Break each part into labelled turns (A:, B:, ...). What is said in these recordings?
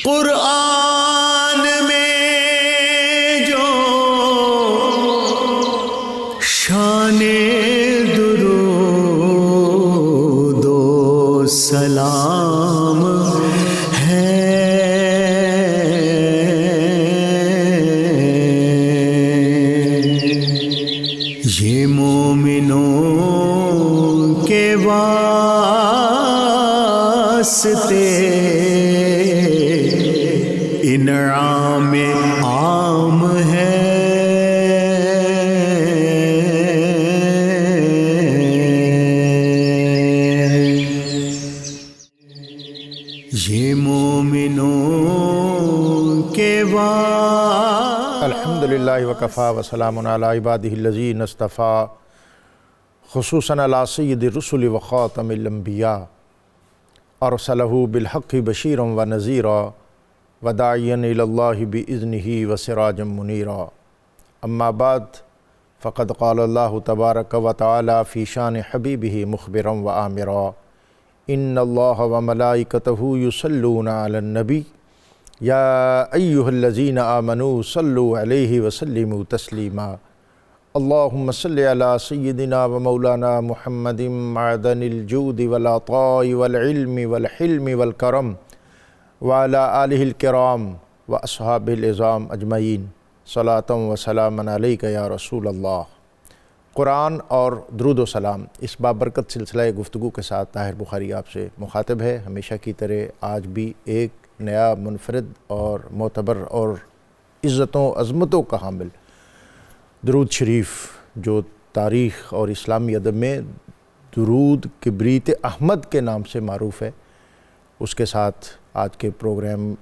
A: قرآن میں جو شان درود و سلام ہے، یہ مومنوں کے واسطے انعام عام ہے۔ یہ مومنوں کے
B: الحمدللہ وکفا وسلام علی عبادہ الذین اصطفیٰ، خصوصاً علی سید الرسل وخاتم الانبیاء، ارسلہ بالحق بشیرا ونذیرا وداعیا الی اللہ باذنہ وسراجا منیرا۔ اما بعد فقد قال اللہ تبارک وتعالی فی شان حبیبہ مخبرا وآمرا، ان اللہ وملائکتہ یصلون علی النبی یا ایہا الذین آمنوا صلوا علیہ وسلموا تسلیما۔ اللہم صلی علی سیدنا و مولانا محمد معدن الجود والعطاء والعلم والحلم والکرم وعلی آلہ الکرام واصحابہ العظام اجمعین، صلاۃ و سلاما علیک یا رسول اللہ۔ قرآن اور درود و سلام، اس بابرکت سلسلہ گفتگو کے ساتھ طاہر بخاری آپ سے مخاطب ہے۔ ہمیشہ کی طرح آج بھی ایک نیا منفرد اور معتبر اور عزتوں عظمتوں کا حامل درود شریف، جو تاریخ اور اسلامی ادب میں درود کبریت احمد کے نام سے معروف ہے، اس کے ساتھ آج کے پروگرام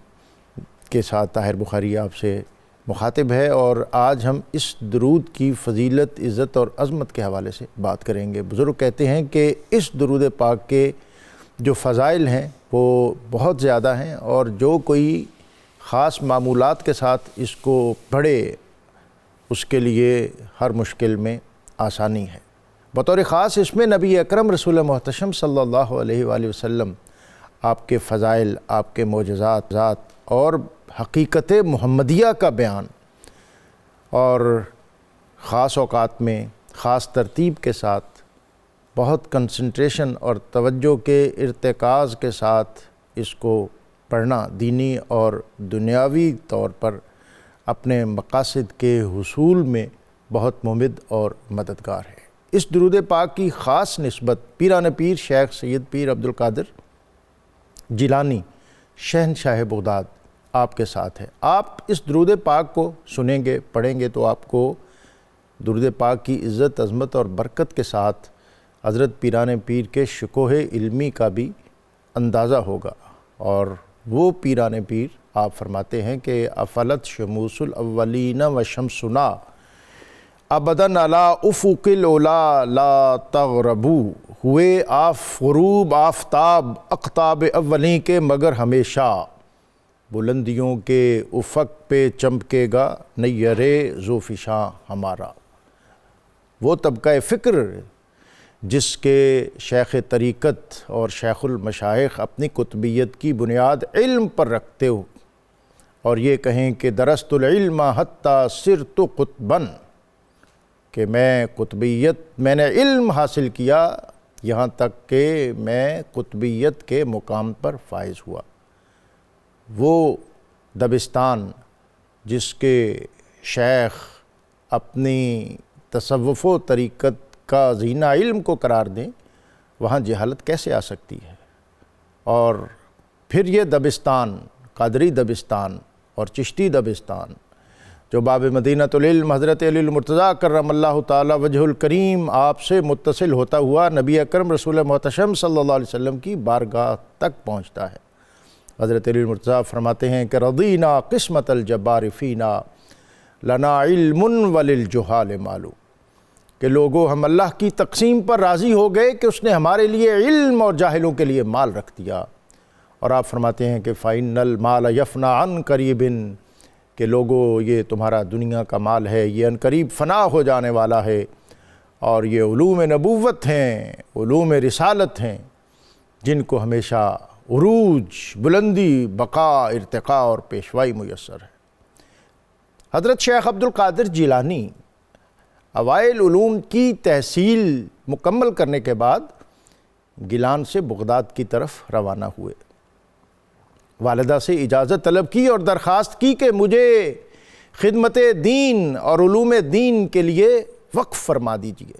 B: کے ساتھ طاہر بخاری آپ سے مخاطب ہے، اور آج ہم اس درود کی فضیلت، عزت اور عظمت کے حوالے سے بات کریں گے۔ بزرگ کہتے ہیں کہ اس درود پاک کے جو فضائل ہیں وہ بہت زیادہ ہیں، اور جو کوئی خاص معمولات کے ساتھ اس کو پڑھے اس کے لیے ہر مشکل میں آسانی ہے۔ بطور خاص اس میں نبی اکرم رسول محتشم صلی اللہ علیہ وآلہ وسلم آپ کے فضائل، آپ کے معجزات اور حقیقت محمدیہ کا بیان، اور خاص اوقات میں خاص ترتیب کے ساتھ بہت کنسنٹریشن اور توجہ کے ارتکاز کے ساتھ اس کو پڑھنا دینی اور دنیاوی طور پر اپنے مقاصد کے حصول میں بہت ممد اور مددگار ہے۔ اس درود پاک کی خاص نسبت پیران پیر شیخ سید پیر عبدالقادر جیلانی شہنشاہ بغداد آپ کے ساتھ ہے۔ آپ اس درود پاک کو سنیں گے، پڑھیں گے تو آپ کو درود پاک کی عزت، عظمت اور برکت کے ساتھ حضرت پیران پیر کے شکوہ علمی کا بھی اندازہ ہوگا۔ اور وہ پیران پیر آپ فرماتے ہیں کہ افلت شموس الاولین و شمسنا ابداً علی افق العلا لا تغربو، ہوئے غروب آفتاب اقطاب اولین کے مگر ہمیشہ، بلندیوں کے افق پہ چمکے گا نیر ذوفشاں ہمارا۔ وہ طبقہ فکر جس کے شیخ طریقت اور شیخ المشائخ اپنی قطبیت کی بنیاد علم پر رکھتے ہو، اور یہ کہیں کہ درست العلم حتی صرت قطباً، کہ میں نے علم حاصل کیا یہاں تک کہ میں قطبیت کے مقام پر فائز ہوا۔ وہ دبستان جس کے شیخ اپنی تصوف و طریقت کا زینہ علم کو قرار دیں، وہاں جہالت کیسے آ سکتی ہے؟ اور پھر یہ دبستان، قادری دبستان اور چشتی دبستان، جو باب مدینۃ العلم حضرت علی المرتضیٰ کرم اللہ تعالی وجہ الکریم آپ سے متصل ہوتا ہوا نبی اکرم رسول محتشم صلی اللہ علیہ وسلم کی بارگاہ تک پہنچتا ہے۔ حضرت علی المرتضیٰ فرماتے ہیں کہ رضینا قسمت الجبار فینا لنا علم وللجہال مالو، کہ لوگو ہم اللہ کی تقسیم پر راضی ہو گئے کہ اس نے ہمارے لیے علم اور جاہلوں کے لیے مال رکھ دیا۔ اور آپ فرماتے ہیں کہ فَإِنَّ الْمَالَ يَفْنَى عَنْ قَرِيبٍ، کہ لوگو یہ تمہارا دنیا کا مال ہے، یہ ان قریب فنا ہو جانے والا ہے، اور یہ علوم نبوت ہیں، علوم رسالت ہیں، جن کو ہمیشہ عروج، بلندی، بقا، ارتقاء اور پیشوائی میسر ہے۔ حضرت شیخ عبد القادر جیلانی اوائل علوم کی تحصیل مکمل کرنے کے بعد گیلان سے بغداد کی طرف روانہ ہوئے۔ والدہ سے اجازت طلب کی اور درخواست کی کہ مجھے خدمت دین اور علوم دین کے لیے وقف فرما دیجیے۔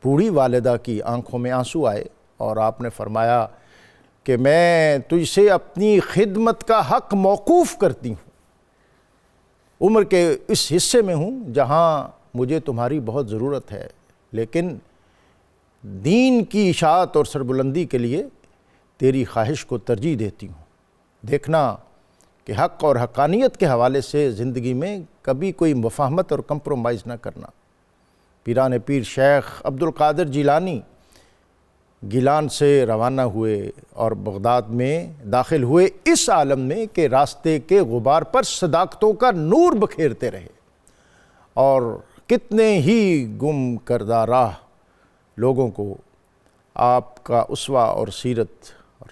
B: بوڑھی والدہ کی آنکھوں میں آنسو آئے اور آپ نے فرمایا کہ میں تجھ سے اپنی خدمت کا حق موقوف کرتی ہوں۔ عمر کے اس حصے میں ہوں جہاں مجھے تمہاری بہت ضرورت ہے، لیکن دین کی اشاعت اور سربلندی کے لیے تیری خواہش کو ترجیح دیتی ہوں۔ دیکھنا کہ حق اور حقانیت کے حوالے سے زندگی میں کبھی کوئی مفاہمت اور کمپرومائز نہ کرنا۔ پیران پیر شیخ عبد القادر جیلانی گیلان سے روانہ ہوئے اور بغداد میں داخل ہوئے اس عالم میں کہ راستے کے غبار پر صداقتوں کا نور بکھیرتے رہے، اور کتنے ہی گم کردہ راہ لوگوں کو آپ کا اسوہ اور سیرت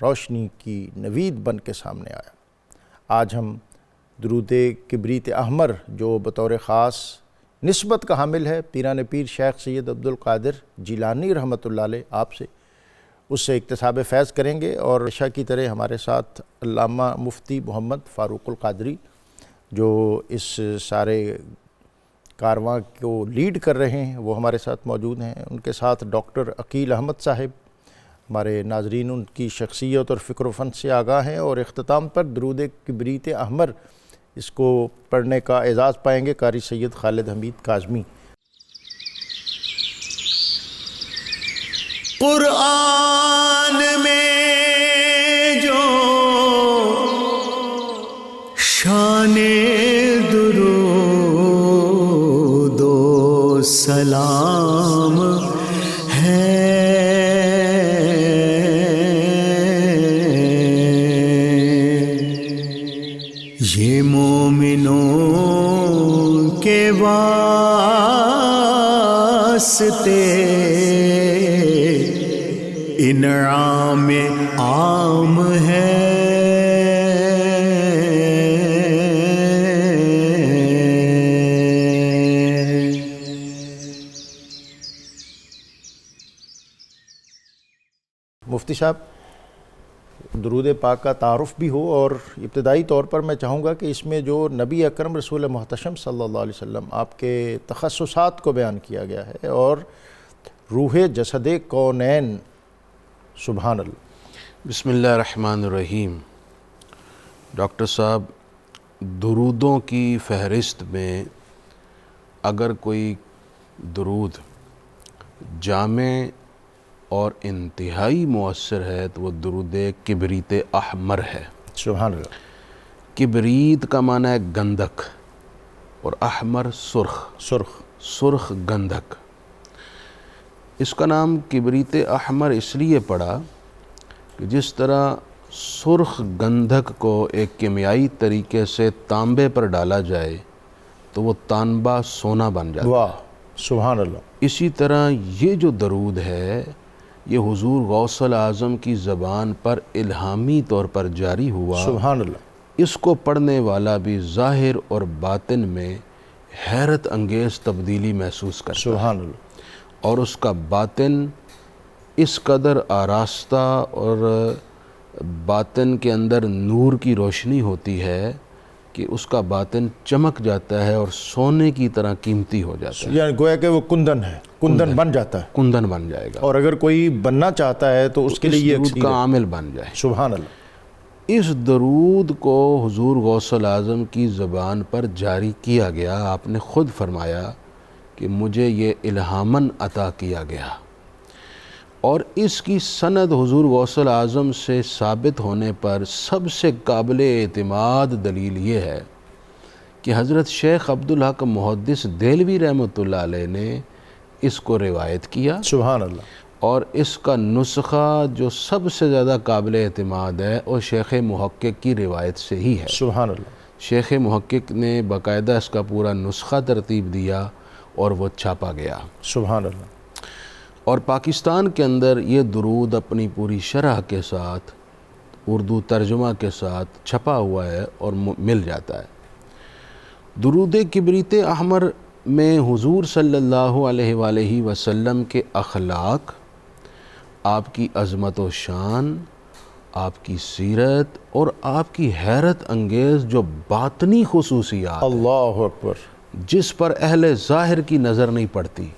B: روشنی کی نوید بن کے سامنے آیا۔ آج ہم درود کبریت احمر جو بطور خاص نسبت کا حامل ہے پیران پیر شیخ سید عبد القادر جیلانی رحمۃ اللہ علیہ، آپ سے اس سے اکتساب فیض کریں گے، اور ہمیشہ کی طرح ہمارے ساتھ علامہ مفتی محمد فاروق القادری جو اس سارے کارواں کو لیڈ کر رہے ہیں وہ ہمارے ساتھ موجود ہیں۔ ان کے ساتھ ڈاکٹر عقیل احمد صاحب، ہمارے ناظرین ان کی شخصیت اور فکر و فن سے آگاہ ہیں، اور اختتام پر درود کبریت احمر اس کو پڑھنے کا اعزاز پائیں گے قاری سید خالد حمید کاظمی۔
A: قرآن میں جو شان درود و سلام ہے، یہ مومنوں کے واسطے انعام عام ہے۔
B: مفتی صاحب، درود پاک کا تعارف بھی ہو، اور ابتدائی طور پر میں چاہوں گا کہ اس میں جو نبی اکرم رسول محتشم صلی اللہ علیہ وسلم آپ کے تخصصات کو بیان کیا گیا ہے، اور روح جسد کونین، سبحان اللہ۔
C: بسم اللہ الرحمن الرحیم۔ ڈاکٹر صاحب، درودوں کی فہرست میں اگر کوئی درود جامع اور انتہائی مؤثر ہے تو وہ درود کبریت احمر ہے۔
B: سبحان اللہ۔
C: کبریت کا معنی ہے گندھک، اور احمر سرخ گندھک۔ اس کا نام کبریت احمر اس لیے پڑا کہ جس طرح سرخ گندھک کو ایک کیمیائی طریقے سے تانبے پر ڈالا جائے تو وہ تانبا سونا بن جاتا ہے۔
B: واہ، سبحان اللہ۔
C: اسی طرح یہ جو درود ہے یہ حضور غوث اعظم کی زبان پر الہامی طور پر جاری ہوا۔
B: سبحان اللہ۔
C: اس کو پڑھنے والا بھی ظاہر اور باطن میں حیرت انگیز تبدیلی محسوس کرتا ہے،
B: سبحان اللہ۔
C: اور اس کا باطن اس قدر آراستہ اور باطن کے اندر نور کی روشنی ہوتی ہے کہ اس کا باطن چمک جاتا ہے اور سونے کی طرح قیمتی ہو جاتا ہے،
B: یعنی گویا کہ وہ کندن ہے، کندن بن جاتا ہے،
C: کندن بن جائے گا،
B: اور اگر کوئی بننا چاہتا ہے تو اس کے لیے یہ
C: درود
B: اکسیر
C: کا
B: ہے۔
C: عامل بن جائے۔
B: سبحان اللہ۔
C: اس درود کو حضور غوث اعظم کی زبان پر جاری کیا گیا۔ آپ نے خود فرمایا کہ مجھے یہ الہاماً عطا کیا گیا، اور اس کی سند حضور غوث اعظم سے ثابت ہونے پر سب سے قابل اعتماد دلیل یہ ہے کہ حضرت شیخ عبدالحق محدث دہلوی رحمۃ اللہ علیہ نے اس کو روایت کیا،
B: سبحان اللہ۔
C: اور اس کا نسخہ جو سب سے زیادہ قابل اعتماد ہے وہ شیخ محقق کی روایت سے ہی ہے۔
B: سبحان اللہ۔
C: شیخ محقق نے باقاعدہ اس کا پورا نسخہ ترتیب دیا اور وہ چھاپا گیا،
B: سبحان اللہ۔
C: اور پاکستان کے اندر یہ درود اپنی پوری شرح کے ساتھ اردو ترجمہ کے ساتھ چھپا ہوا ہے اور مل جاتا ہے۔ درود کبریت احمر میں حضور صلی اللہ علیہ وآلہ وسلم کے اخلاق، آپ کی عظمت و شان، آپ کی سیرت اور آپ کی حیرت انگیز جو باطنی خصوصیات
B: اللہ اکبر،
C: جس پر اہل ظاہر کی نظر نہیں پڑتی،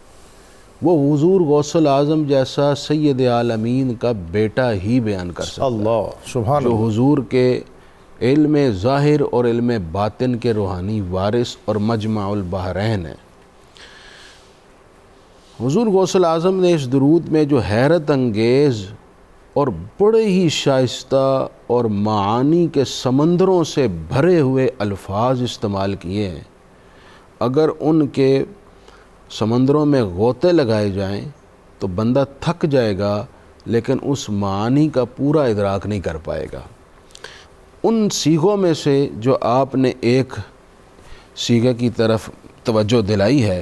C: وہ حضور غوث الاعظم جیسا سید عالمین کا بیٹا ہی بیان کر سکتا ہے،
B: اللہ سبحان
C: جو
B: اللہ۔
C: حضور کے علم ظاہر اور علم باطن کے روحانی وارث اور مجمع البحرین ہیں۔ حضور غوث الاعظم نے اس درود میں جو حیرت انگیز اور بڑے ہی شائستہ اور معانی کے سمندروں سے بھرے ہوئے الفاظ استعمال کیے ہیں، اگر ان کے سمندروں میں غوطے لگائے جائیں تو بندہ تھک جائے گا، لیکن اس معانی کا پورا ادراک نہیں کر پائے گا۔ ان سیغوں میں سے جو آپ نے ایک سیغے کی طرف توجہ دلائی ہے،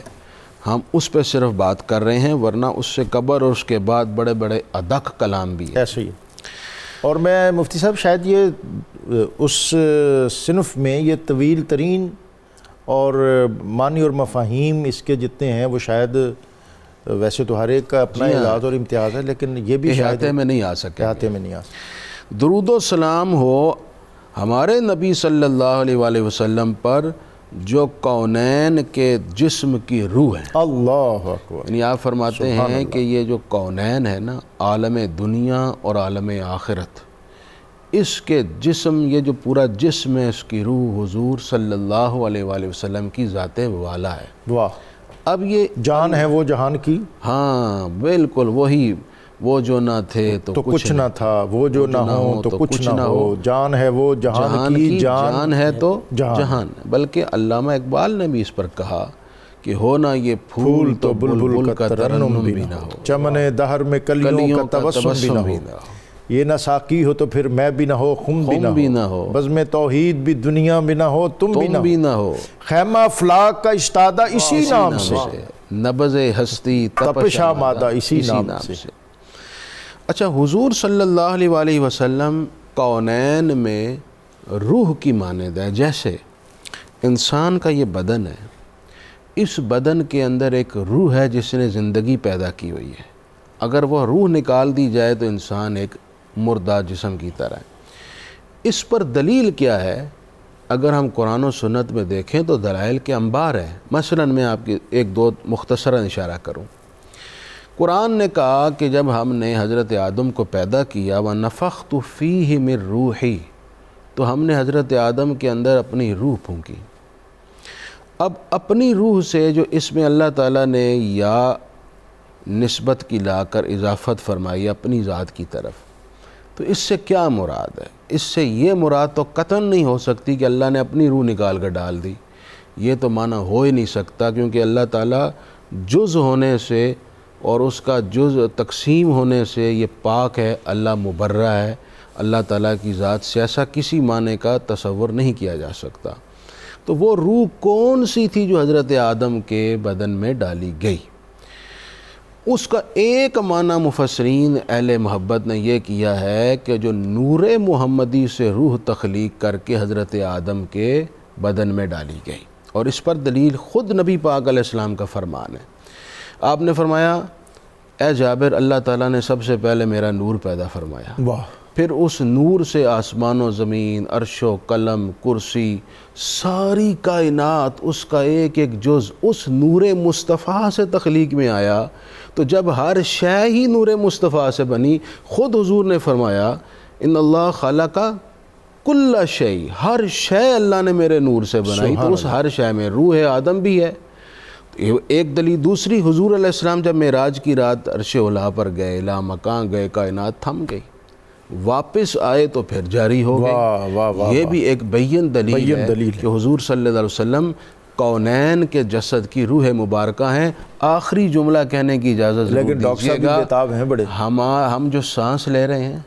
C: ہم اس پہ صرف بات کر رہے ہیں، ورنہ اس سے قبل اور اس کے بعد بڑے بڑے ادق کلام بھی ہیں۔
B: ایسے ہی۔ اور میں مفتی صاحب شاید یہ اس صنف میں یہ طویل ترین اور معنی اور مفاہیم اس کے جتنے ہیں وہ شاید ویسے تو ہر ایک کا اپنا اعزاز اور امتیاز ہے، لیکن یہ بھی شاید
C: احاطے میں نہیں آ سکے۔
B: احاطے میں نہیں آ سکتے۔
C: درود و سلام ہو ہمارے نبی صلی اللہ علیہ وآلہ وسلم پر جو کونین کے جسم کی روح ہے۔
B: اللہ اکبر۔
C: یعنی آپ فرماتے ہیں کہ یہ جو کونین ہے نا، عالم دنیا اور عالم آخرت، اس کے جسم، یہ جو پورا جسم ہے، اس کی روح حضور صلی اللہ علیہ وآلہ وسلم کی ذات والا ہے۔
B: واہ،
C: اب یہ
B: جان ہے وہ جہان کی
C: ہاں بالکل وہی، وہ جو نہ تھے
B: تو کچھ نہ تھا، وہ جو نہ ہو تو کچھ نہ ہو، جان ہے وہ جہان کی،
C: جان ہے تو جہان۔ بلکہ علامہ اقبال نے بھی اس پر کہا کہ ہو نہ یہ پھول تو بلبل کا ترنم بھی نہ ہو،
B: چمن دہر میں کلیوں کا تبسم بھی نہ ہو، یہ نہ ساقی ہو تو پھر میں بھی نہ ہو، خم بھی نہ ہو، بزم توحید بھی دنیا بھی نہ ہو، تم بھی نہ ہو، خیمہ افلاک کا اشتادہ اسی نام سے،
C: نبض ہستی
B: تپش آمادہ اسی نام سے۔
C: اچھا، حضور صلی اللہ علیہ وآلہ وسلم کونین میں روح کی مانند ہے۔ جیسے انسان کا یہ بدن ہے، اس بدن کے اندر ایک روح ہے جس نے زندگی پیدا کی ہوئی ہے، اگر وہ روح نکال دی جائے تو انسان ایک مردہ جسم کی طرح ہے۔ اس پر دلیل کیا ہے؟ اگر ہم قرآن و سنت میں دیکھیں تو دلائل کے انبار ہیں۔ مثلا میں آپ کی ایک دو مختصراً اشارہ کروں۔ قرآن نے کہا کہ جب ہم نے حضرت آدم کو پیدا کیا وَنَفَخْتُ فِيهِ مِن رُوحِي، تو ہم نے حضرت آدم کے اندر اپنی روح پھونکی۔ اب اپنی روح سے جو اس میں اللہ تعالیٰ نے یا نسبت کی لا کر اضافت فرمائی اپنی ذات کی طرف، تو اس سے کیا مراد ہے؟ اس سے یہ مراد تو قطعاً نہیں ہو سکتی کہ اللہ نے اپنی روح نکال کر ڈال دی، یہ تو معنی ہو ہی نہیں سکتا، کیونکہ اللہ تعالیٰ جز ہونے سے اور اس کا جز تقسیم ہونے سے یہ پاک ہے، اللہ مبرہ ہے، اللہ تعالیٰ کی ذات سے ایسا کسی معنی کا تصور نہیں کیا جا سکتا۔ تو وہ روح کون سی تھی جو حضرت آدم کے بدن میں ڈالی گئی؟ اس کا ایک معنی مفسرین اہل محبت نے یہ کیا ہے کہ جو نور محمدی سے روح تخلیق کر کے حضرت آدم کے بدن میں ڈالی گئی، اور اس پر دلیل خود نبی پاک علیہ السلام کا فرمان ہے۔ آپ نے فرمایا اے جابر، اللہ تعالیٰ نے سب سے پہلے میرا نور پیدا فرمایا،
B: واہ،
C: پھر اس نور سے آسمان و زمین، عرش و قلم، کرسی، ساری کائنات، اس کا ایک ایک جز اس نور مصطفیٰ سے تخلیق میں آیا۔ تو جب ہر شے ہی نور مصطفیٰ سے بنی، خود حضور نے فرمایا ان اللہ خلق کل شیء، ہر شے اللہ نے میرے نور سے بنائی، تو اس ہر شے میں روح آدم بھی ہے۔ ایک دلیل۔ دوسری، حضور علیہ السلام جب معراج کی رات عرش اولا پر گئے، لا مکان گئے، کائنات تھم گئی، واپس آئے تو پھر جاری ہو گئی۔ یہ بھی ایک بین دلیل ہے کہ حضور صلی اللہ علیہ وسلم کونین کے جسد کی روح مبارکہ ہیں۔ آخری جملہ کہنے کی اجازت ضرور دیجیے گا، ہم جو سانس لے رہے ہیں،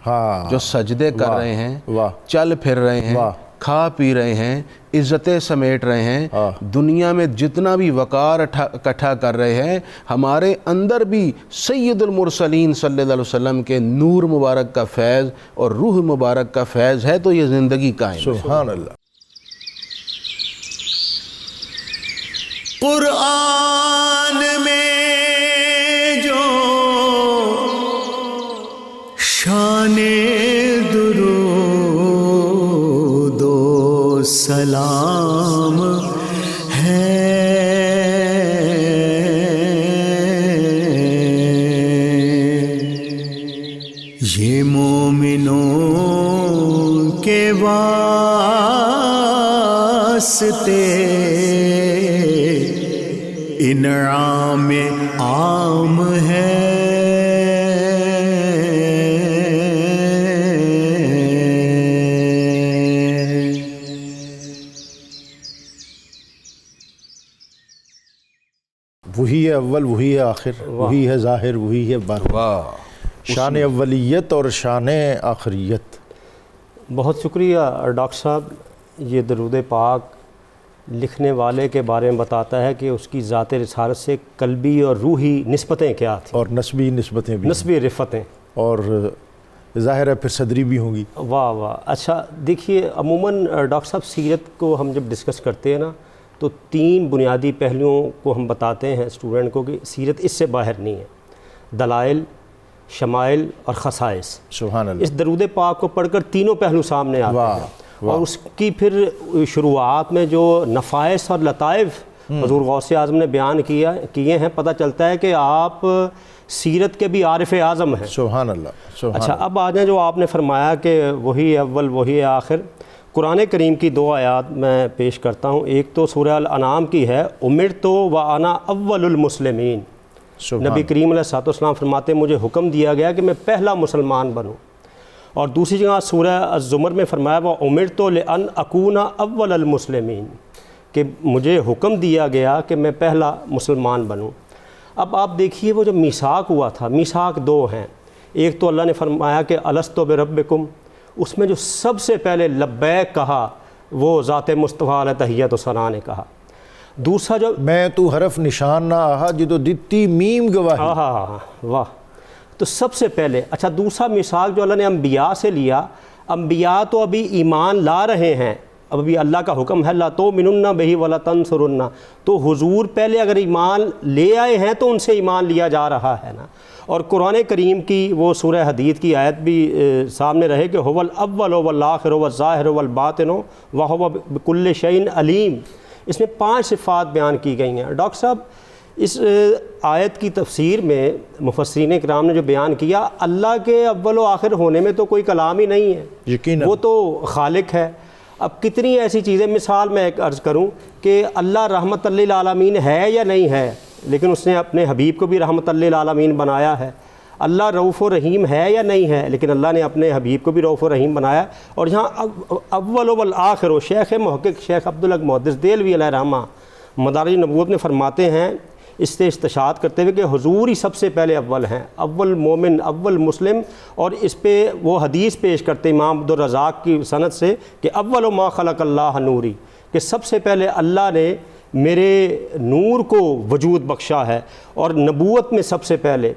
C: جو سجدے کر رہے ہیں، چل پھر رہے ہیں، کھا پی رہے ہیں، عزتیں سمیٹ رہے ہیں، دنیا میں جتنا بھی وقار اکٹھا کر رہے ہیں، ہمارے اندر بھی سید المرسلین صلی اللہ علیہ وسلم کے نور مبارک کا فیض اور روح مبارک کا فیض ہے، تو یہ زندگی قائم ہے۔
B: سبحان اللہ۔
A: قرآن میں جو شان درود و سلام ہے، یہ مومنوں کے واسطے انعام عام ہے۔
B: وہی ہے اول، وہی ہے آخر، وہی ہے ظاہر، وہی ہے باطن۔
C: واہ،
B: شان اولیت اور شان آخریت۔
D: بہت شکریہ ڈاکٹر صاحب۔ یہ درود پاک لکھنے والے کے بارے میں بتاتا ہے کہ اس کی ذات رسالت سے قلبی اور روحی نسبتیں کیا تھیں،
B: اور نسبی نسبتیں بھی،
D: نسبی رفتیں،
B: اور ظاہر ہے پھر صدری بھی ہوں گی۔
D: واہ واہ۔ اچھا دیکھیے، عموماً ڈاکٹر صاحب سیرت کو ہم جب ڈسکس کرتے ہیں نا تو 3 بنیادی پہلوؤں کو ہم بتاتے ہیں اسٹوڈنٹ کو کہ سیرت اس سے باہر نہیں ہے: دلائل، شمائل اور خصائص۔
B: سبحان اللہ۔
D: اس درود پاک کو پڑھ کر تینوں پہلو سامنے آتے ہیں، اور اس کی پھر شروعات میں جو نفائس اور لطائف حضور غوث اعظم نے بیان کیے ہیں، پتہ چلتا ہے کہ آپ سیرت کے بھی عارف اعظم ہیں۔
B: سبحان اللہ، سبحان
D: اچھا، اب آ جائیں جو آپ نے فرمایا کہ وہی اول وہی آخر۔ قرآن کریم کی 2 آیات میں پیش کرتا ہوں۔ ایک تو سورہ الانعام کی ہے، امرت وانا اول المسلمین۔ نبی کریم علیہ الصلوۃ والسلام فرماتے ہیں مجھے حکم دیا گیا کہ میں پہلا مسلمان بنوں۔ اور دوسری جگہ سورہ الزمر میں فرمایا وَأُمِرْتُ لِأَنْ أَكُونَ أَوَّلَ الْمُسْلِمِينَ، کہ مجھے حکم دیا گیا کہ میں پہلا مسلمان بنوں۔ اب آپ دیکھیے وہ جو میثاق ہوا تھا، میثاق 2 ہیں۔ ایک تو اللہ نے فرمایا کہ الستُ بربکم، اس میں جو سب سے پہلے لبیک کہا وہ ذات مصطفیٰ علیہ تحیت و ثنا نے کہا۔ دوسرا جو
B: میں تو حرف نشان نہ آہا جدو دتی میم گواہی۔
D: واہ، تو سب سے پہلے اچھا دوسرا میثاق جو اللہ نے انبیاء سے لیا، انبیاء تو ابھی ایمان لا رہے ہیں، ابھی اللہ کا حکم ہے لا تؤمنن بہ ولا تنصرن، تو حضور پہلے اگر ایمان لے آئے ہیں تو ان سے ایمان لیا جا رہا ہے نا۔ اور قرآن کریم کی وہ سورہ حدید کی آیت بھی سامنے رہے کہ هو الاول والآخر والظاہر والباطن وهو بكل شيء علیم۔ اس میں 5 صفات بیان کی گئی ہیں۔ ڈاکٹر صاحب اس آیت کی تفسیر میں مفسرین کرام نے جو بیان کیا، اللہ کے اول و آخر ہونے میں تو کوئی کلام ہی نہیں ہے،
B: یقیناً
D: وہ تو خالق ہے۔ اب کتنی ایسی چیزیں، مثال میں ایک عرض کروں کہ اللہ رحمت للعالمین ہے یا نہیں ہے، لیکن اس نے اپنے حبیب کو بھی رحمت للعالمین بنایا ہے۔ اللہ رؤوف و رحیم ہے یا نہیں ہے، لیکن اللہ نے اپنے حبیب کو بھی رؤوف و رحیم بنایا۔ اور یہاں اول والآخر و شیخ محقق شیخ عبدالحق محدث دہلوی علیہ رحمہ مدارج نبوت میں فرماتے ہیں اس سے استشہاد کرتے ہوئے کہ حضور ہی سب سے پہلے اول ہیں، اول مومن، اول مسلم۔ اور اس پہ وہ حدیث پیش کرتے امام عبدالرزاق کی سند سے کہ اول ما خلق اللہ نوری، کہ سب سے پہلے اللہ نے میرے نور کو وجود بخشا ہے، اور نبوت میں سب سے پہلے۔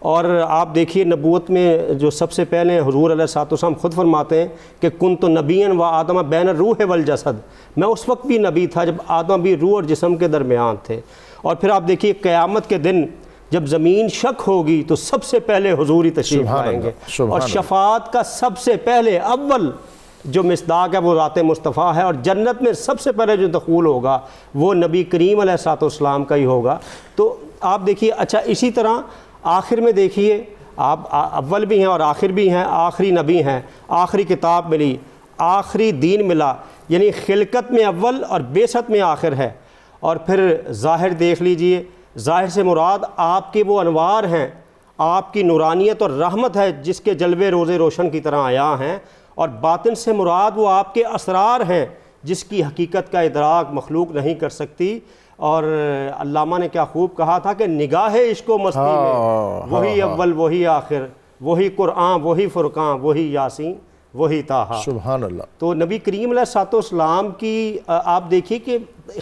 D: اور آپ دیکھیے نبوت میں جو سب سے پہلے حضور علیہ الصلوۃ والسلام خود فرماتے ہیں کہ کنت نبیًا و آدم بین الروح والجسد، میں اس وقت بھی نبی تھا جب آدم بھی روح اور جسم کے درمیان تھے۔ اور پھر آپ دیکھیے قیامت کے دن جب زمین شک ہوگی تو سب سے پہلے حضور ہی تشریف لائیں گے، اور شفاعت کا سب سے پہلے اول جو مصداق ہے وہ ذات مصطفیٰ ہے، اور جنت میں سب سے پہلے جو دخول ہوگا وہ نبی کریم علیہ الصلوۃ والسلام کا ہی ہوگا۔ تو آپ دیکھیے، اچھا اسی طرح آخر میں دیکھیے، آپ اول بھی ہیں اور آخر بھی ہیں، آخری نبی ہیں، آخری کتاب ملی، آخری دین ملا، یعنی خلقت میں اول اور بعثت میں آخر ہے۔ اور پھر ظاہر دیکھ لیجئے، ظاہر سے مراد آپ کے وہ انوار ہیں، آپ کی نورانیت اور رحمت ہے جس کے جلوے روز روشن کی طرح آیا ہیں، اور باطن سے مراد وہ آپ کے اسرار ہیں جس کی حقیقت کا ادراک مخلوق نہیں کر سکتی۔ اور علامہ نے کیا خوب کہا تھا کہ نگاہ عشق و مستی میں وہی اول وہی آخر، وہی قرآن وہی فرقان وہی یاسین، وہی تاہا۔
B: سبحان اللہ۔
D: تو نبی کریم علیہ السلام کی آپ دیکھیے کہ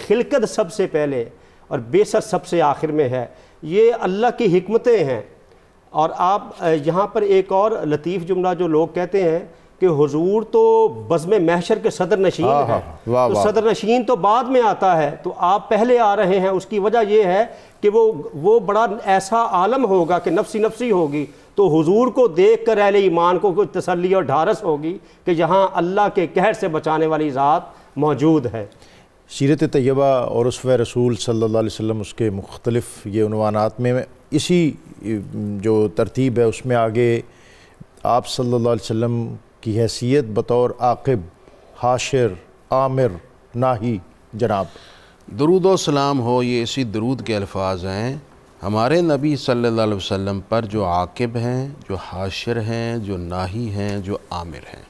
D: خلقت سب سے پہلے اور بعثت سب سے آخر میں ہے، یہ اللہ کی حکمتیں ہیں۔ اور آپ یہاں پر ایک اور لطیف جملہ جو لوگ کہتے ہیں کہ حضور تو بزم محشر کے صدر نشین ہیں، تو صدر نشین تو بعد میں آتا ہے، تو آپ پہلے آ رہے ہیں۔ اس کی وجہ یہ ہے کہ وہ بڑا ایسا عالم ہوگا کہ نفسی نفسی ہوگی، تو حضور کو دیکھ کر اہل ایمان کو کوئی تسلی اور ڈھارس ہوگی کہ یہاں اللہ کے قہر سے بچانے والی ذات موجود ہے۔
B: سیرت طیبہ اور اسوہ رسول صلی اللہ علیہ وسلم، اس کے مختلف یہ عنوانات میں اسی جو ترتیب ہے اس میں آگے آپ صلی اللہ علیہ وسلم کی حیثیت بطور عاقب، حاشر، عامر، ناہی جناب۔
C: درود و سلام ہو، یہ اسی درود کے الفاظ ہیں ہمارے نبی صلی اللہ علیہ وسلم پر، جو عاقب ہیں، جو حاشر ہیں، جو ناہی ہیں، جو عامر ہیں۔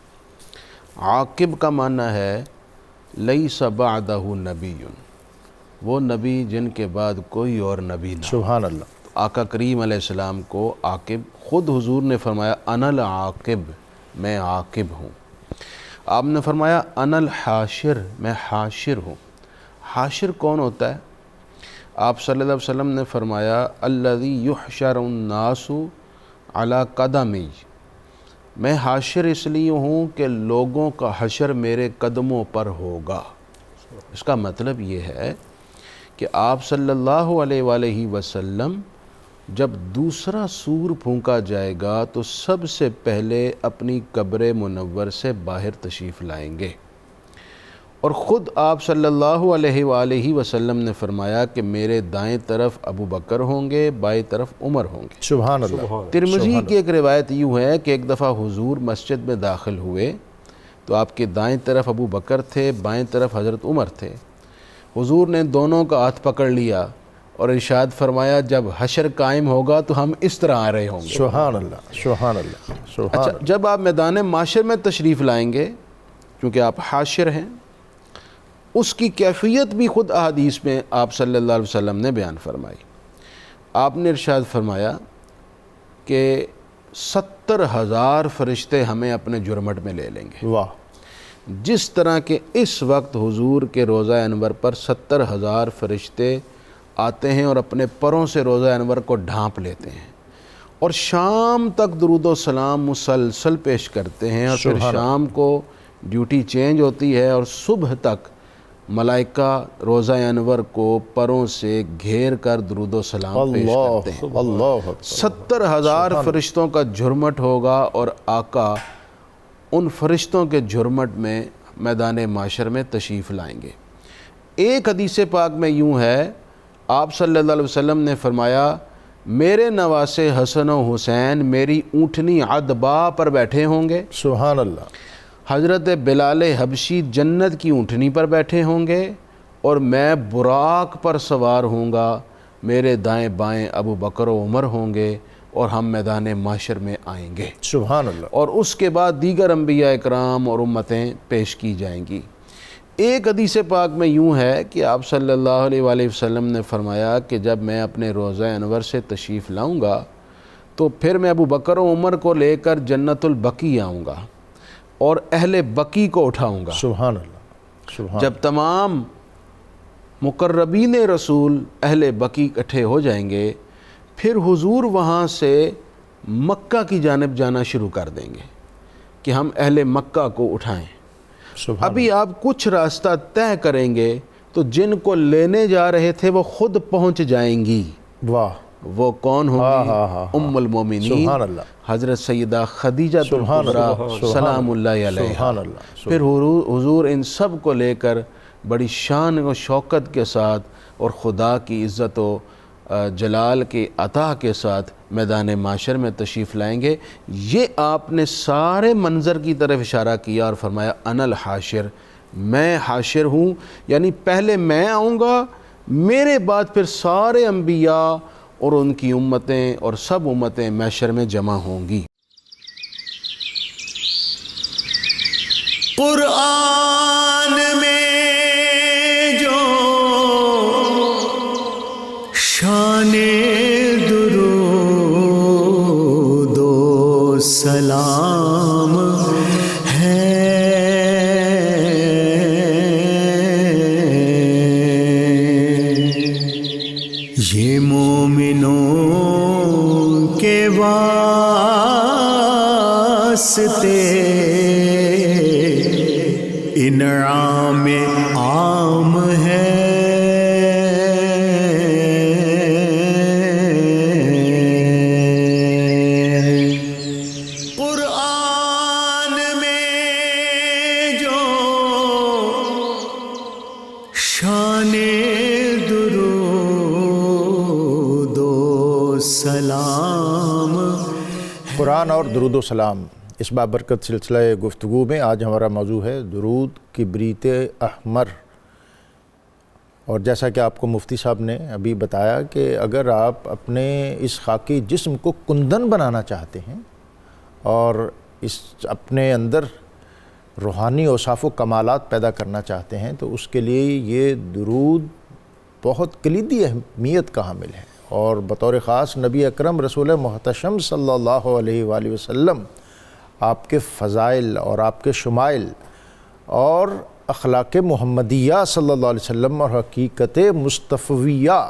C: عاقب کا معنی ہے لیس بعدہ نبی، وہ نبی جن کے بعد کوئی اور نبی نہ۔
B: سبحان اللہ۔
C: آقا کریم علیہ السلام کو عاقب، خود حضور نے فرمایا انا العاقب، میں عاقب ہوں۔ آپ نے فرمایا انا الحاشر، میں حاشر ہوں۔ حاشر کون ہوتا ہے؟ آپ صلی اللہ علیہ وسلم نے فرمایا الذی یحشر الناس علی قدمی، میں حاشر اس لیے ہوں کہ لوگوں کا حشر میرے قدموں پر ہوگا۔ اس کا مطلب یہ ہے کہ آپ صلی اللہ علیہ وآلہ وسلم جب دوسرا سور پھونکا جائے گا تو سب سے پہلے اپنی قبر منور سے باہر تشریف لائیں گے، اور خود آپ صلی اللہ علیہ وآلہ وسلم نے فرمایا کہ میرے دائیں طرف ابو بکر ہوں گے، بائیں طرف عمر ہوں گے۔
B: سبحان اللہ۔
C: ترمذی کی ایک روایت یوں ہے کہ ایک دفعہ حضور مسجد میں داخل ہوئے تو آپ کے دائیں طرف ابو بکر تھے، بائیں طرف حضرت عمر تھے۔ حضور نے دونوں کا ہاتھ پکڑ لیا اور ارشاد فرمایا جب حشر قائم ہوگا تو ہم اس طرح آ رہے ہوں گے۔
B: سبحان اللہ، سبحان اللہ، سبحان
C: اچھا،
B: اللہ۔
C: جب آپ میدان معاشر میں تشریف لائیں گے، کیونکہ آپ حاشر ہیں، اس کی کیفیت بھی خود احادیث میں آپ صلی اللہ علیہ وسلم نے بیان فرمائی۔ آپ نے ارشاد فرمایا کہ 70,000 فرشتے ہمیں اپنے جرمٹ میں لے لیں گے۔
B: واہ۔
C: جس طرح کہ اس وقت حضور کے روضہ انور پر 70,000 فرشتے آتے ہیں اور اپنے پروں سے روضہ انور کو ڈھانپ لیتے ہیں، اور شام تک درود و سلام مسلسل پیش کرتے ہیں، اور پھر شام کو ڈیوٹی چینج ہوتی ہے اور صبح تک ملائکہ روضہ انور کو پروں سے گھیر کر درود و سلام پیش کرتے ہیں۔
B: اللہ،
C: 70,000 فرشتوں کا جھرمٹ ہوگا، اور آقا ان فرشتوں کے جھرمٹ میں میدان معاشر میں تشریف لائیں گے۔ ایک حدیث پاک میں یوں ہے، آپ صلی اللہ علیہ وسلم نے فرمایا میرے نواسے حسن و حسین میری اونٹنی عدبا پر بیٹھے ہوں گے۔
B: سبحان اللہ۔
C: حضرت بلال حبشی جنت کی اونٹنی پر بیٹھے ہوں گے، اور میں براق پر سوار ہوں گا، میرے دائیں بائیں ابو بکر و عمر ہوں گے، اور ہم میدان معاشر میں آئیں گے۔
B: سبحان اللہ۔
C: اور اس کے بعد دیگر انبیاء اکرام اور امتیں پیش کی جائیں گی۔ ایک حدیث پاک میں یوں ہے کہ آپ صلی اللہ علیہ وآلہ وسلم نے فرمایا کہ جب میں اپنے روضہ انور سے تشریف لاؤں گا تو پھر میں ابو بکر و عمر کو لے کر جنت البقیع آؤں گا اور اہل بقیع کو اٹھاؤں گا۔
B: سبحان اللہ، سبحان۔
C: جب تمام مقربین رسول اہل بقیع اکٹھے ہو جائیں گے، پھر حضور وہاں سے مکہ کی جانب جانا شروع کر دیں گے کہ ہم اہل مکہ کو اٹھائیں۔ ابھی آپ کچھ راستہ طے کریں گے تو جن کو لینے جا رہے تھے وہ خود پہنچ جائیں گی۔
B: واہ۔
C: وہ کون ہوں گی؟ ام المومنین حضرت سیدہ خدیجہ الکبریٰ سلام اللہ علیہا۔ پھر حضور ان سب کو لے کر بڑی شان و شوکت کے ساتھ اور خدا کی عزت و جلال کے عطا کے ساتھ میدان معاشر میں تشریف لائیں گے۔ یہ آپ نے سارے منظر کی طرف اشارہ کیا اور فرمایا انا الحاشر، میں حاشر ہوں، یعنی پہلے میں آؤں گا، میرے بعد پھر سارے انبیاء اور ان کی امتیں اور سب امتیں محشر میں جمع ہوں گی۔
A: قرآن میں جو شان درود و سلام واسطے انعام عام ہے، قرآن میں جو شان درود و سلام۔
B: قرآن اور درود و سلام، اس بابرکت سلسلہ گفتگو میں آج ہمارا موضوع ہے درود کبریت احمر۔ اور جیسا کہ آپ کو مفتی صاحب نے ابھی بتایا کہ اگر آپ اپنے اس خاکی جسم کو کندن بنانا چاہتے ہیں اور اس اپنے اندر روحانی اوصاف و کمالات پیدا کرنا چاہتے ہیں تو اس کے لیے یہ درود بہت کلیدی اہمیت کا حامل ہے، اور بطور خاص نبی اکرم رسول محتشم صلی اللہ علیہ وآلہ وسلم آپ کے فضائل اور آپ کے شمائل اور اخلاق محمدیہ صلی اللہ علیہ وسلم اور حقیقت مصطفیہ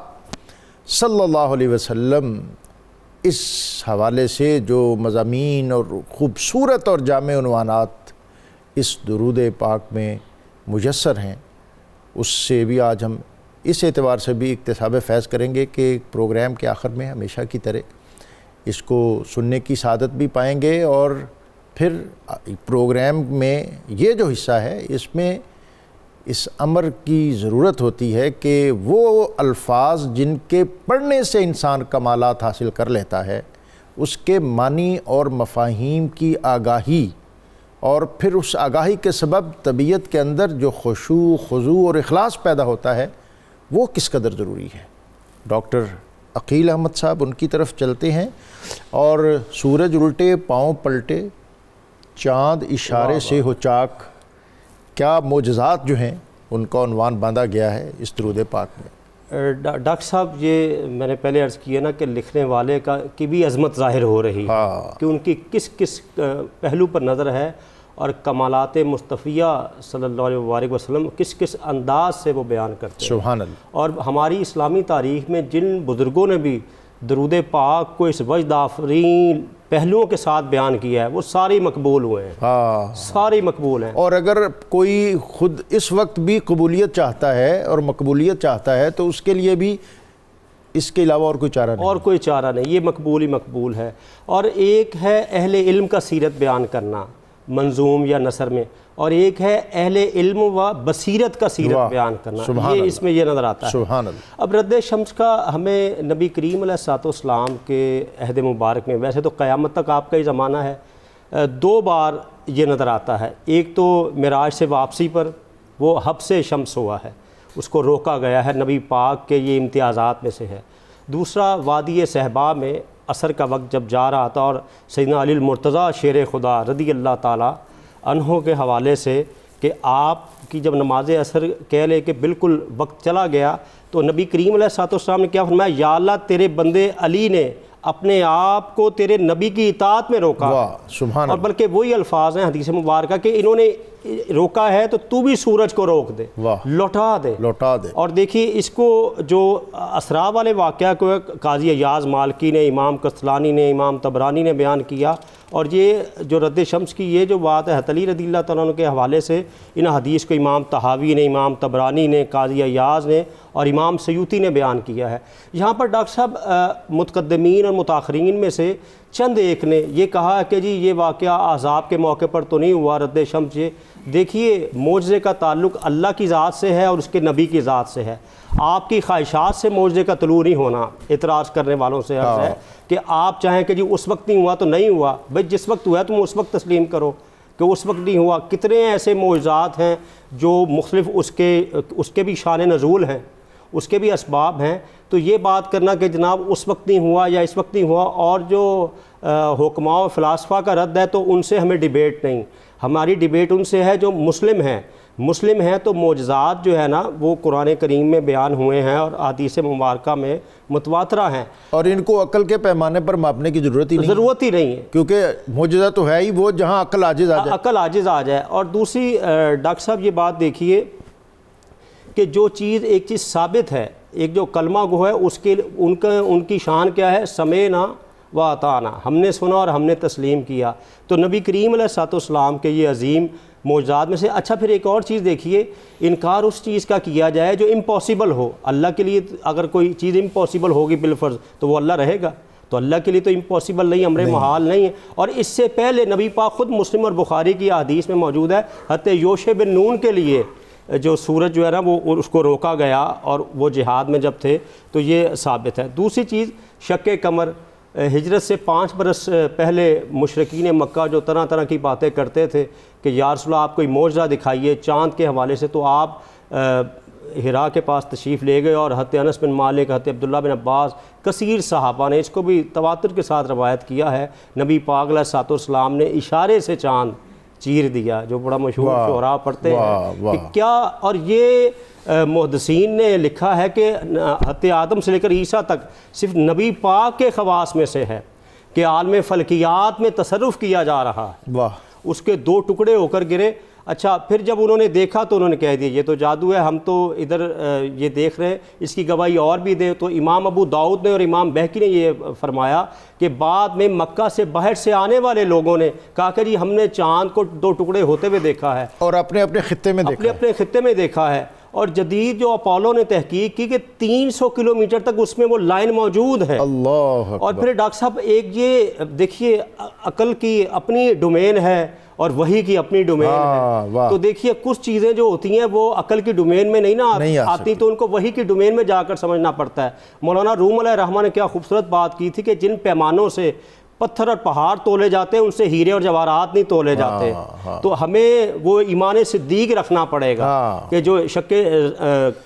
B: صلی اللہ علیہ وسلم اس حوالے سے جو مضامین اور خوبصورت اور جامع عنوانات اس درود پاک میں میسر ہیں، اس سے بھی آج ہم اس اعتبار سے بھی اکتساب فیض کریں گے کہ پروگرام کے آخر میں ہمیشہ کی طرح اس کو سننے کی سعادت بھی پائیں گے، اور پھر پروگرام میں یہ جو حصہ ہے اس میں اس امر کی ضرورت ہوتی ہے کہ وہ الفاظ جن کے پڑھنے سے انسان کمالات حاصل کر لیتا ہے اس کے معنی اور مفاہیم کی آگاہی، اور پھر اس آگاہی کے سبب طبیعت کے اندر جو خشوع خضوع اور اخلاص پیدا ہوتا ہے وہ کس قدر ضروری ہے۔ ڈاکٹر عقیل احمد صاحب ان کی طرف چلتے ہیں، اور سورج الٹے پاؤں پلٹے چاند اشارے سے ہو چاک، کیا معجزات جو ہیں ان کا عنوان باندھا گیا ہے اس درود پاک میں۔
D: ڈاکٹر صاحب یہ میں نے پہلے عرض کیا نا کہ لکھنے والے کی بھی عظمت ظاہر ہو رہی ہے کہ ان کی کس کس پہلو پر نظر ہے، اور کمالات مصطفیہ صلی اللہ علیہ وآلہ وسلم کس کس انداز سے وہ بیان کرتے ہیں۔
B: سبحان اللہ۔
D: اور ہماری اسلامی تاریخ میں جن بزرگوں نے بھی درود پاک کو اس وجد آفرین پہلوؤں کے ساتھ بیان کیا ہے وہ سارے مقبول ہوئے ہیں، سارے مقبول ہیں۔
B: اور اگر کوئی خود اس وقت بھی قبولیت چاہتا ہے اور مقبولیت چاہتا ہے تو اس کے لیے بھی اس کے علاوہ اور کوئی چارہ نہیں،
D: اور کوئی چارہ نہیں، یہ مقبول ہی مقبول ہے۔ اور ایک ہے اہل علم کا سیرت بیان کرنا منظوم یا نثر میں، اور ایک ہے اہل علم و بصیرت کا سیرت بیان کرنا، یہ اس میں یہ نظر آتا ہے۔
B: سبحان اللہ۔
D: اب رد شمس کا ہمیں نبی کریم علیہ السلام کے عہد مبارک میں، ویسے تو قیامت تک آپ کا ہی زمانہ ہے، 2 بار یہ نظر آتا ہے۔ ایک تو معراج سے واپسی پر وہ حبس شمس ہوا ہے، اس کو روکا گیا ہے، نبی پاک کے یہ امتیازات میں سے ہے۔ دوسرا وادی صحبا میں عصر کا وقت جب جا رہا تھا، اور سیدنا علی المرتضیٰ شیر خدا رضی اللہ تعالیٰ عنہ کے حوالے سے کہ آپ کی جب نماز عصر کہہ لے کہ بالکل وقت چلا گیا تو نبی کریم علیہ السلام نے کیا فرمایا، یا اللہ تیرے بندے علی نے اپنے آپ کو تیرے نبی کی اطاعت میں روکا، اور بلکہ وہی الفاظ ہیں حدیث مبارکہ کہ انہوں نے روکا ہے تو تو بھی سورج کو روک دے، لوٹا دے۔ اور دیکھیے اس کو جو اسرا والے واقعہ کو قاضی ایاز مالکی نے، امام قسطلانی نے، امام طبرانی نے بیان کیا، اور یہ جو رد شمس کی یہ جو بات ہے حضرت علی رضی اللہ تعالیٰ عنہ کے حوالے سے ان حدیث کو امام طحاوی نے، امام طبرانی نے، قاضی ایاز نے اور امام سیوطی نے بیان کیا ہے۔ یہاں پر ڈاکٹر صاحب متقدمین اور متاخرین میں سے چند ایک نے یہ کہا کہ جی یہ واقعہ احزاب کے موقع پر تو نہیں ہوا رد شمس۔ یہ دیکھیے معجزے کا تعلق اللہ کی ذات سے ہے اور اس کے نبی کی ذات سے ہے، آپ کی خواہشات سے معجزے کا طلوع نہیں ہونا۔ اعتراض کرنے والوں سے عرض ہے کہ آپ چاہیں کہ جی اس وقت نہیں ہوا تو نہیں ہوا، بھائی جس وقت ہوا تم اس وقت تسلیم کرو کہ اس وقت نہیں ہوا۔ کتنے ایسے معجزات ہیں جو مختلف اس کے بھی شان نزول ہیں، اس کے بھی اسباب ہیں، تو یہ بات کرنا کہ جناب اس وقت نہیں ہوا یا اس وقت نہیں ہوا، اور جو حکماء و فلاسفہ کا رد ہے تو ان سے ہمیں ڈیبیٹ نہیں، ہماری ڈیبیٹ ان سے ہے جو مسلم ہیں تو معجزات جو ہے نا وہ قرآن کریم میں بیان ہوئے ہیں اور احادیث مبارکہ میں متواترہ ہیں، اور
B: ان کو عقل کے پیمانے پر ماپنے کی ضرورت ہی نہیں ہے،
D: کیونکہ
B: معجزہ تو ہے ہی وہ جہاں عقل عاجز آ جائے۔
D: اور دوسری ڈاکٹر صاحب یہ بات دیکھیے کہ جو چیز ایک چیز ثابت ہے، ایک جو کلمہ گو ہے اس کے ان کی شان کیا ہے، سمعنا وَأَطَعْنَا، ہم نے سنا اور ہم نے تسلیم کیا۔ تو نبی کریم علیہ الصلوۃ والسلام کے یہ عظیم معجزات میں سے اچھا پھر ایک اور چیز دیکھیے، انکار اس چیز کا کیا جائے جو امپاسبل ہو۔ اللہ کے لیے اگر کوئی چیز امپاسبل ہوگی بالفرض تو وہ اللہ رہے گا، تو اللہ کے لیے تو امپاسبل نہیں، امر محال نہیں ہے۔ اور اس سے پہلے نبی پاک خود مسلم اور بخاری کی حدیث میں موجود ہے، حضرت یوشع بن نون کے لیے جو سورج جو ہے نا وہ اس کو روکا گیا اور وہ جہاد میں جب تھے، تو یہ ثابت ہے۔ دوسری چیز شک قمر، ہجرت سے 5 برس پہلے مشرکین مکہ جو طرح طرح کی باتیں کرتے تھے کہ یا رسول اللہ آپ کوئی معجزہ دکھائیے چاند کے حوالے سے، تو آپ ہرا کے پاس تشریف لے گئے اور حضرت انس بن مالک، حضرت عبداللہ بن عباس، کثیر صحابہ نے اس کو بھی تواتر کے ساتھ روایت کیا ہے، نبی پاک علیہ الصلوۃ والسلام نے اشارے سے چاند چیر دیا، جو بڑا مشہور شعراء پڑھتے ہیں کہ کیا۔ اور یہ محدثین نے لکھا ہے کہ حضرت آدم سے لے کر عیسیٰ تک صرف نبی پاک کے خواص میں سے ہے کہ عالم فلکیات میں تصرف کیا جا رہا ہے، اس کے 2 ٹکڑے ہو کر گرے۔ اچھا پھر جب انہوں نے دیکھا تو انہوں نے کہہ دیا یہ تو جادو ہے، ہم تو ادھر یہ دیکھ رہے ہیں، اس کی گواہی اور بھی دے۔ تو امام ابو داؤد نے اور امام بہقی نے یہ فرمایا کہ بعد میں مکہ سے باہر سے آنے والے لوگوں نے کہا کہ جی ہم نے چاند کو 2 ٹکڑے ہوتے ہوئے دیکھا ہے،
B: اور اپنے اپنے خطے میں دیکھا،
D: اپنے خطے میں دیکھا ہے۔ اور جدید جو اپولو نے تحقیق کی کہ 300 کلومیٹر تک اس میں وہ لائن موجود ہے۔
B: اللہ
D: اور پھر ڈاکٹر صاحب ایک یہ دیکھیے عقل کی اپنی ڈومین ہے اور وحی کی اپنی ڈومین ہے، تو دیکھیے کچھ چیزیں جو ہوتی ہیں وہ عقل کی ڈومین میں نہیں نا آتی، تو ان کو وحی کی ڈومین میں جا کر سمجھنا پڑتا ہے۔ مولانا روم علیہ الرحمہ نے کیا خوبصورت بات کی تھی کہ جن پیمانوں سے پتھر اور پہاڑ تولے جاتے ہیں ان سے ہیرے اور جواہرات نہیں تولے جاتے، تو ہمیں وہ ایمان صدیق رکھنا پڑے گا کہ جو شک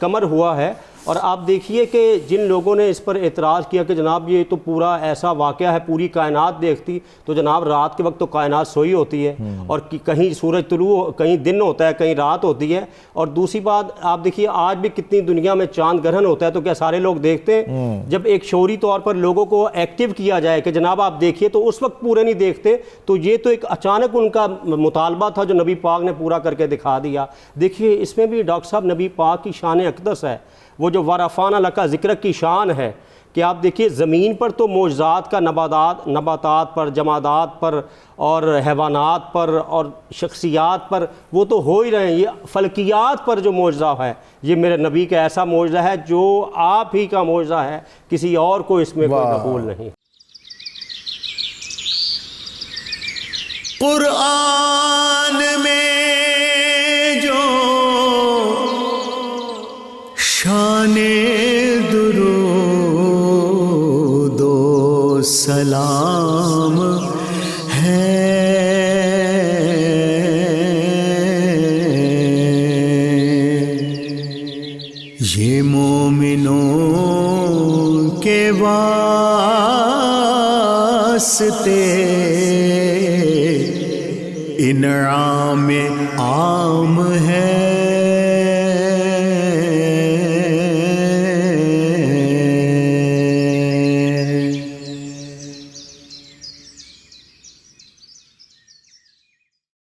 D: قمر ہوا ہے۔ اور آپ دیکھیے کہ جن لوگوں نے اس پر اعتراض کیا کہ جناب یہ تو پورا ایسا واقعہ ہے، پوری کائنات دیکھتی، تو جناب رات کے وقت تو کائنات سوئی ہوتی ہے اور کہیں سورج طلوع، کہیں دن ہوتا ہے، کہیں رات ہوتی ہے۔ اور دوسری بات آپ دیکھیے آج بھی کتنی دنیا میں چاند گرہن ہوتا ہے، تو کیا سارے لوگ دیکھتے ہیں؟ جب ایک شعوری طور پر لوگوں کو ایکٹیو کیا جائے کہ جناب آپ دیکھیے، تو اس وقت پورے نہیں دیکھتے، تو یہ تو ایک اچانک ان کا مطالبہ تھا جو نبی پاک نے پورا کر کے دکھا دیا۔ دیکھیے اس میں بھی ڈاکٹر صاحب نبی پاک کی شان اقدس ہے، وہ جو ورفعنا لک ذکرک کی شان ہے کہ آپ دیکھیے زمین پر تو معجزات کا نباتات پر، جمادات پر اور حیوانات پر اور شخصیات پر وہ تو ہو ہی رہے ہیں، یہ فلکیات پر جو معجزہ ہے یہ میرے نبی کا ایسا معجزہ ہے جو آپ ہی کا معجزہ ہے، کسی اور کو اس میں کوئی دخول نہیں۔
A: قرآن میں جو شان درود و سلام ہے، یہ مومنوں کے واسطے انعام عام ہے۔